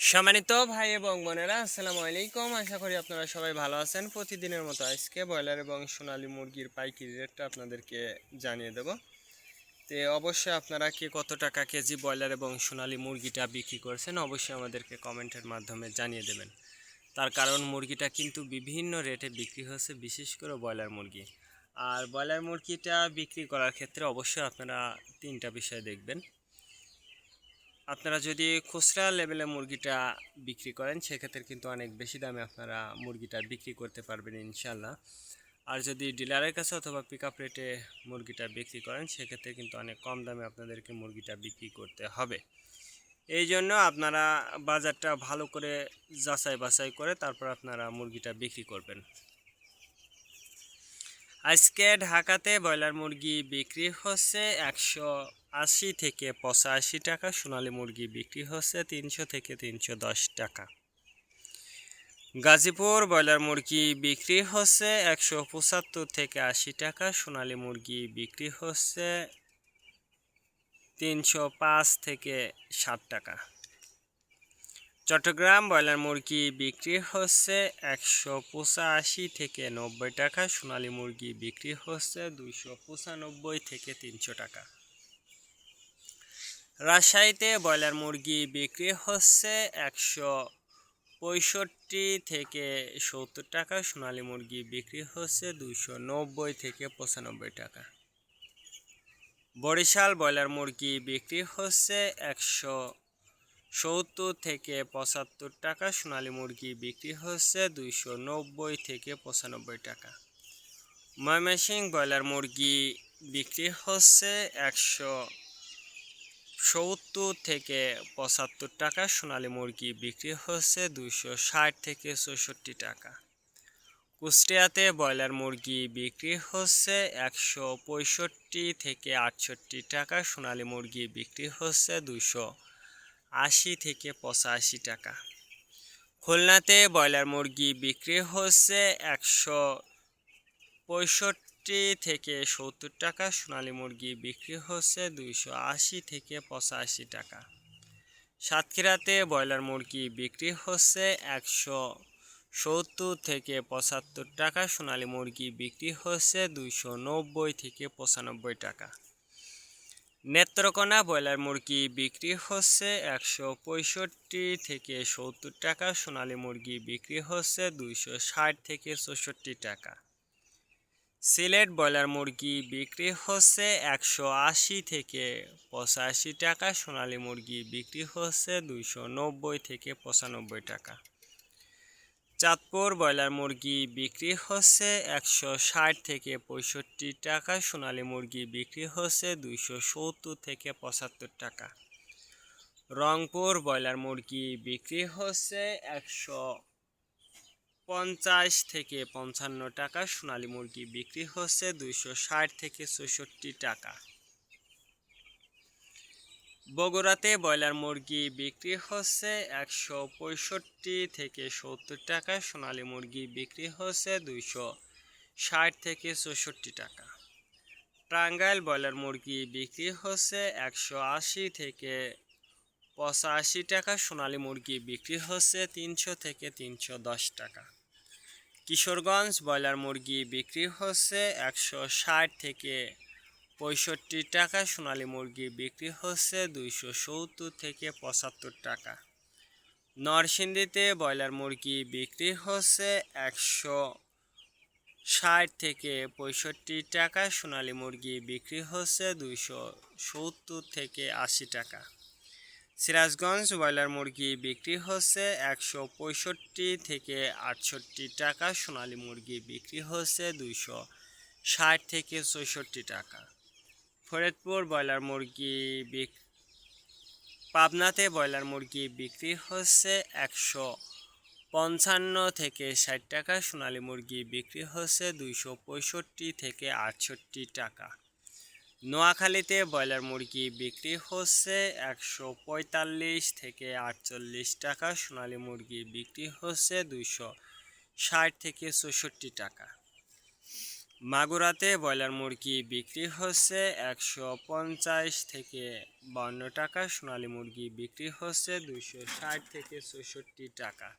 সম্মানিত ভাই এবং বোনেরা, আসসালামু আলাইকুম। আশা করি আপনারা সবাই ভালো আছেন। প্রতিদিনের মতো আজকে ব্রয়লার এবং সোনালী মুরগির পাইকারি রেটটা আপনাদেরকে জানিয়ে দেব। তো অবশ্যই আপনারা কে কত টাকা কেজি ব্রয়লার এবং সোনালী মুরগিটা বিক্রি করছেন অবশ্যই আমাদেরকে কমেন্টের মাধ্যমে জানিয়ে দেবেন। তার কারণ মুরগিটা কিন্তু বিভিন্ন রেটে বিক্রি হচ্ছে, বিশেষ করে ব্রয়লার মুরগি। আর ব্রয়লার মুরগিটা বিক্রি করার ক্ষেত্রে অবশ্যই আপনারা তিনটা বিষয় দেখবেন। আপনারা যদি খুচরা লেভেলে মুরগিটা বিক্রি করেন সেক্ষেত্রে কিন্তু অনেক বেশি দামে আপনারা মুরগিটা বিক্রি করতে পারবেন ইনশাল্লাহ। আর যদি ডিলারের কাছে অথবা পিক আপ রেটে মুরগিটা বিক্রি করেন সেক্ষেত্রে কিন্তু অনেক কম দামে আপনাদেরকে মুরগিটা বিক্রি করতে হবে। এই জন্য আপনারা বাজারটা ভালো করে যাচাই বাছাই করে তারপর আপনারা মুরগিটা বিক্রি করবেন। আজকে ঢাকাতে ব্রয়লার মুরগি বিক্রি হচ্ছে 180 থেকে 85 টাকা, সোনালী মুরগি বিক্রি হচ্ছে 300 থেকে 310 টাকা। গাজীপুর ব্রয়লার মুরগি বিক্রি হচ্ছে 175 থেকে 80 টাকা, সোনালী মুরগি বিক্রি হচ্ছে 305 থেকে 60 টাকা। চট্টগ্রাম ব্রয়লার মুরগি বিক্রি হচ্ছে 185 থেকে 90 টাকা, সোনালী মুরগি বিক্রি হচ্ছে 295 থেকে 300 টাকা। রাজশাহীতে ব্রয়লার মুরগি বিক্রি হচ্ছে 165 থেকে 70 টাকা, সোনালী মুরগি বিক্রি হচ্ছে 290 থেকে 95 টাকা। বরিশাল ব্রয়লার মুরগি বিক্রি হচ্ছে 170 থেকে 75 টাকা, সোনালী মুরগি বিক্রি হচ্ছে 290 থেকে 95 টাকা। ময়মনসিংহ ব্রয়লার মুরগি বিক্রি হচ্ছে 170 থেকে 75 টাকা, সোনালী মুরগি বিক্রি হচ্ছে 260 থেকে 64 টাকা। কুষ্টিয়াতে ব্রয়লার মুরগি বিক্রি হচ্ছে 165 থেকে 68 টাকা, সোনালী মুরগি বিক্রি হচ্ছে 280 থেকে 85 টাকা। খুলনাতে ব্রয়লার মুরগি বিক্রি হচ্ছে 165 থেকে 70 টাকা, সোনালী মুরগি বিক্রি হচ্ছে 280 থেকে 85 টাকা। সাতক্ষীরাতে ব্রয়লার মুরগি বিক্রি হচ্ছে 170 থেকে 75 টাকা, সোনালী মুরগি বিক্রি হচ্ছে 290 থেকে 95 টাকা। নেত্রকোনা ব্রয়লার মুরগি বিক্রি হচ্ছে 165 থেকে 70 টাকা, সোনালী মুরগি বিক্রি হচ্ছে 260 থেকে 64 টাকা। সিলেট ব্রয়লার মুরগি বিক্রি হচ্ছে 180 থেকে 85 টাকা, সোনালী মুরগি বিক্রি হচ্ছে 290 থেকে 95 টাকা। চাঁদপুর ব্রয়লার মুরগি বিক্রি হচ্ছে 160 থেকে 65 টাকা, সোনালী মুরগি বিক্রি হচ্ছে 270 থেকে 75 টাকা। রংপুর ব্রয়লার মুরগি বিক্রি হচ্ছে 150 থেকে 55 টাকা, সোনালী মুরগি বিক্রি হচ্ছে 260 থেকে 64 টাকা। বগুড়াতে ব্রয়লার মুরগি বিক্রি হচ্ছে 165 থেকে 70 টাকা, সোনালী মুরগি বিক্রি হচ্ছে 260 থেকে 64 টাকা। টাঙ্গাইল ব্রয়লার মুরগি বিক্রি হচ্ছে 180 থেকে 85 টাকা, সোনালী মুরগি বিক্রি হচ্ছে 300 থেকে 310 টাকা। কিশোরগঞ্জ ব্রয়লার মুরগি বিক্রি হচ্ছে 160 থেকে 65 টাকা, সোনালী মুরগি বিক্রি হচ্ছে 270 থেকে 75 টাকা। নরসিংদীতে ব্রয়লার মুরগি বিক্রি হচ্ছে 160 থেকে 65 টাকা, সোনালী মুরগি বিক্রি হচ্ছে 270 থেকে 80 টাকা। সিরাজগঞ্জ ব্রয়লার মুরগি বিক্রি হচ্ছে 165 থেকে 68 টাকা, সোনালী মুরগি বিক্রি হচ্ছে 260 থেকে 64 টাকা। ফরিদপুর ব্রয়লার মুরগি পাবনাতে ব্রয়লার মুরগি বিক্রি হচ্ছে 155 থেকে 60 টাকা, সোনালী মুরগি বিক্রি হচ্ছে 265 থেকে 68 টাকা। নোয়াখালীতে ব্রয়লার মুরগি বিক্রি হচ্ছে 145 থেকে 48 টাকা, সোনালী মুরগি বিক্রি হচ্ছে 260 থেকে 64 টাকা। মাগুরাতে ব্রয়লার মুরগি বিক্রি হচ্ছে 150 থেকে 52 টাকা, সোনালী মুরগি বিক্রি হচ্ছে 260 থেকে 64 টাকা।